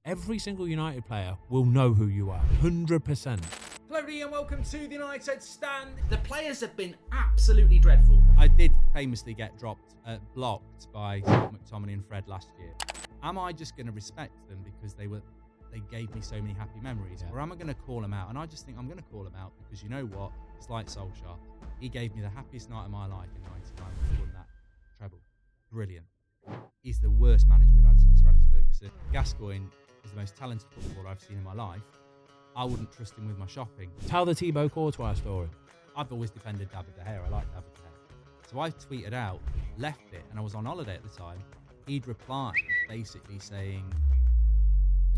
every single United player will know who you are, 100%. Hello everybody and welcome to the United Stand. The players have been absolutely dreadful. I did famously get blocked by McTominay and Fred last year. Am I just going to respect them because they gave me so many happy memories? Yeah. Or am I going to call them out? And I just think I'm going to call them out because you know what? It's like Solskjaer. He gave me the happiest night of my life in '99 when we won that treble. Brilliant. He's the worst manager we've had since Alex Ferguson. Gascoigne is the most talented footballer I've seen in my life. I wouldn't trust him with my shopping. Tell the Thibaut Courtois story. I've always defended David De Gea. I like David De Gea. So I tweeted out, left it, and I was on holiday at the time. He'd replied basically saying,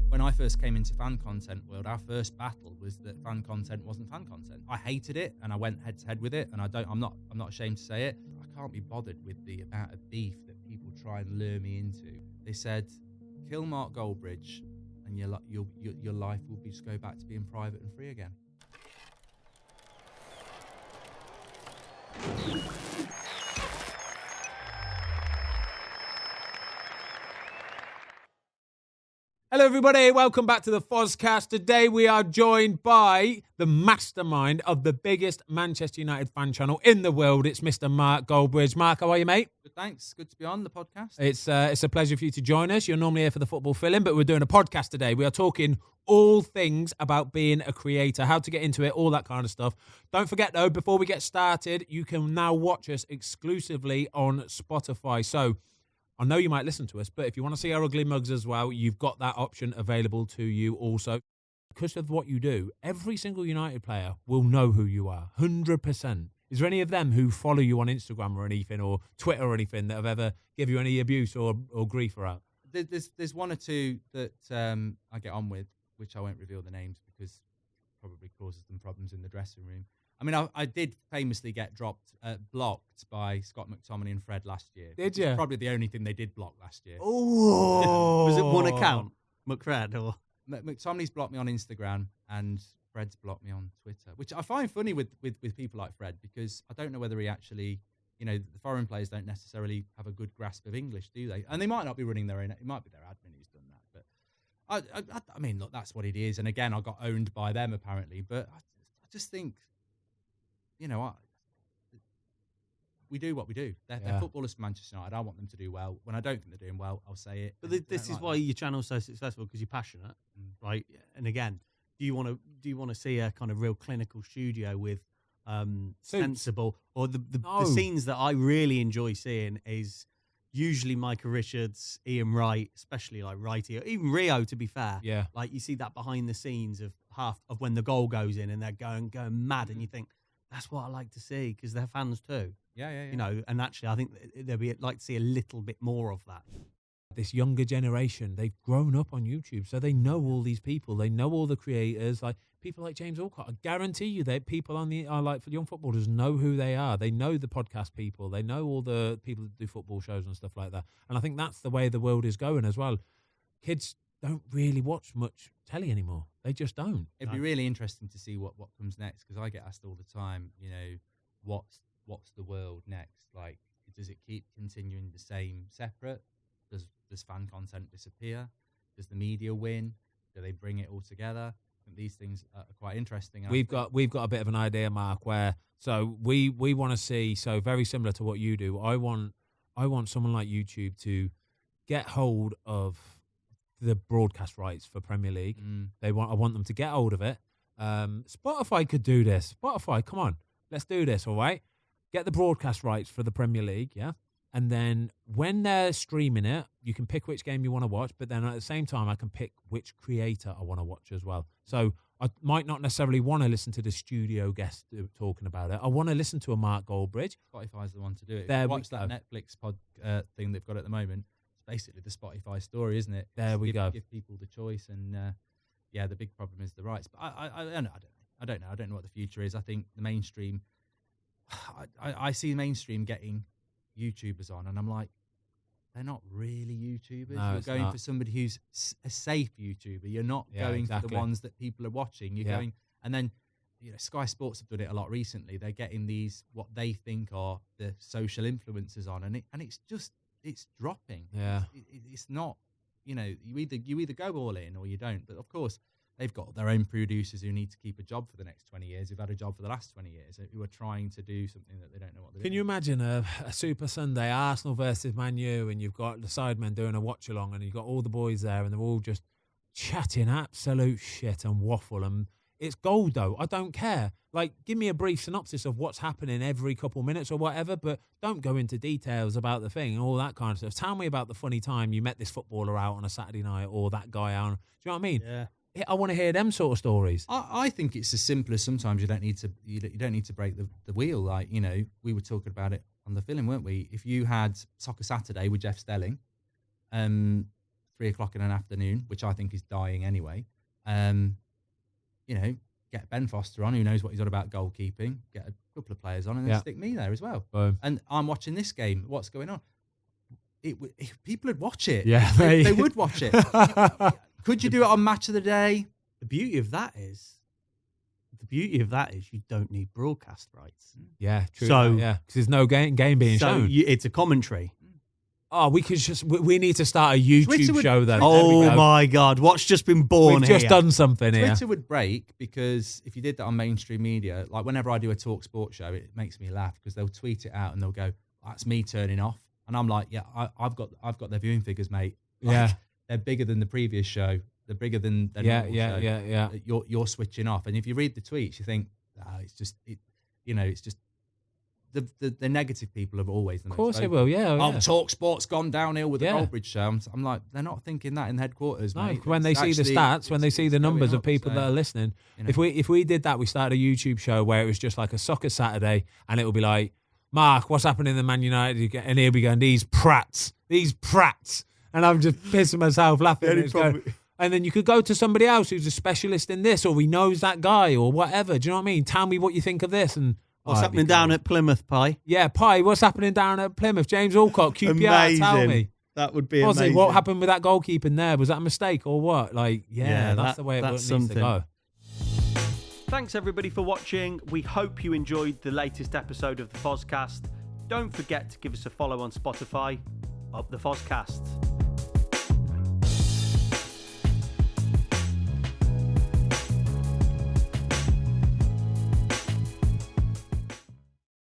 when I first came into fan content world, our first battle was that fan content wasn't fan content. I hated it, and I went head to head with it, and I'm not ashamed to say it. I can't be bothered with the amount of beef that people try and lure me into. They said, kill Mark Goldbridge, and your life will just go back to being private and free again. Hello everybody, welcome back to the Fozcast. Today we are joined by the mastermind of the biggest Manchester United fan channel in the world. It's Mr. Mark Goldbridge. Mark, how are you, mate? Good, thanks. Good to be on the podcast. It's a pleasure for you to join us. You're normally here for the football fill-in, but we're doing a podcast today. We are talking all things about being a creator, how to get into it, all that kind of stuff. Don't forget, though, before we get started, you can now watch us exclusively on Spotify. So I know you might listen to us, but if you want to see our ugly mugs as well, you've got that option available to you also. Because of what you do, every single United player will know who you are, 100%. Is there any of them who follow you on Instagram or anything, or Twitter or anything, that have ever give you any abuse or grief around? There's one or two that I get on with, which I won't reveal the names because it probably causes them problems in the dressing room. I mean, I did famously get blocked by Scott McTominay and Fred last year. Did you? Probably the only thing they did block last year. Oh, Was it one account, McFred? Or McTominay's blocked me on Instagram and Fred's blocked me on Twitter, which I find funny with people like Fred, because I don't know whether he actually, the foreign players don't necessarily have a good grasp of English, do they? And they might not be running their own. It might be their admin who's done that. But I mean, look, that's what it is. And again, I got owned by them apparently. But I just think, we do what we do. They're footballers for Manchester United. I want them to do well. When I don't think they're doing well, I'll say it. But this is why your channel's so successful, because you're passionate, right? And again, do you want to see a kind of real clinical studio with sensible, or the scenes that I really enjoy seeing is usually Micah Richards, Ian Wright, especially like Wrighty, or even Rio, to be fair. Yeah. Like you see that behind the scenes of half of when the goal goes in and they're going mad, and you think that's what I like to see, because they're fans too. Yeah. And actually I think they'd like to see a little bit more of that. This younger generation, they've grown up on YouTube, so they know all these people. They know all the creators, like people like James Alcott. I guarantee you that people for young footballers know who they are. They know the podcast people. They know all the people that do football shows and stuff like that. And I think that's the way the world is going as well. Kids don't really watch much telly anymore. They just don't. It'd be really interesting to see what comes next, because I get asked all the time, what's the world next? Like, does it keep continuing the same separate? Does fan content disappear? Does the media win? Do they bring it all together? I think these things are quite interesting. We've got a bit of an idea, Mark, where we want to see, so very similar to what you do. I want someone like YouTube to get hold of the broadcast rights for Premier League. I want them to get hold of it. Spotify could do this. Spotify, come on, let's do this, all right? Get the broadcast rights for the Premier League, yeah? And then when they're streaming it, you can pick which game you want to watch, but then at the same time, I can pick which creator I want to watch as well. So I might not necessarily want to listen to the studio guest talking about it. I want to listen to a Mark Goldbridge. Spotify's the one to do it. Watch that Netflix thing they've got at the moment. It's basically the Spotify story, isn't it? There we go. Give people the choice, and the big problem is the rights. But I don't know. I don't know what the future is. I think the mainstream. I see mainstream getting YouTubers on, and I'm like, they're not really YouTubers. No, You're going for somebody who's a safe YouTuber. You're not going for the ones that people are watching. You're going, and then Sky Sports have done it a lot recently. They're getting these what they think are the social influencers on, and it's dropping. Yeah, it's not. you either go all in or you don't. But of course, they've got their own producers who need to keep a job for the next 20 years, who've had a job for the last 20 years, who are trying to do something that they don't know what they're doing. Can you imagine a Super Sunday, Arsenal versus Man U, and you've got the sidemen doing a watch along, and you've got all the boys there, and they're all just chatting absolute shit and waffle, and it's gold though. I don't care. Like, give me a brief synopsis of what's happening every couple minutes or whatever, but don't go into details about the thing and all that kind of stuff. Tell me about the funny time you met this footballer out on a Saturday night or that guy out. Do you know what I mean? Yeah. I want to hear them sort of stories. I think it's as simple as sometimes you don't need to break the wheel. Like, we were talking about it on the film, weren't we? If you had Soccer Saturday with Jeff Stelling, 3:00 in an afternoon, which I think is dying anyway, get Ben Foster on, who knows what he's on about goalkeeping, get a couple of players on, and then stick me there as well. Boom. And I'm watching this game. What's going on? People would watch it. Yeah, they would watch it. Could you do it on Match of the Day? The beauty of that is you don't need broadcast rights. Yeah, true. So, because there's no game being shown. It's a commentary. Oh, we need to start a YouTube show then. Oh my God, what's just been born We've here? just done something here. Twitter would break, because if you did that on mainstream media, like whenever I do a Talk Sport show, it makes me laugh because they'll tweet it out and they'll go, "That's me turning off," and I'm like, "Yeah, I've got their viewing figures, mate. Like, Yeah, they're bigger than the previous show. They're bigger than their normal show. Yeah. You're switching off." And if you read the tweets, you think, it's just the negative people have always the most. Of course vocal. they will. Yeah. Talk Sport's gone downhill with the Yeah. Goldbridge show. I'm like, they're not thinking that in headquarters, No, mate. when they see the stats, when they see the numbers of people that are listening. If we did that, we started a YouTube show where it was just like a Soccer Saturday, and it would be like, "Mark, what's happening in the Man United?" And here we go, these prats, and I'm just pissing myself laughing. And then you could go to somebody else who's a specialist in this, or he knows that guy, or whatever. Do you know what I mean? Tell me what you think of this, and What's happening down at Plymouth, Pi? Yeah, Pi, what's happening down at Plymouth? James Alcott, QPR, tell me. That would be amazing. What happened with that goalkeeping there? Was that a mistake or what? Like, that's the way it needs to go. Thanks everybody for watching. We hope you enjoyed the latest episode of the Fozcast. Don't forget to give us a follow on Spotify. Up the Fozcast.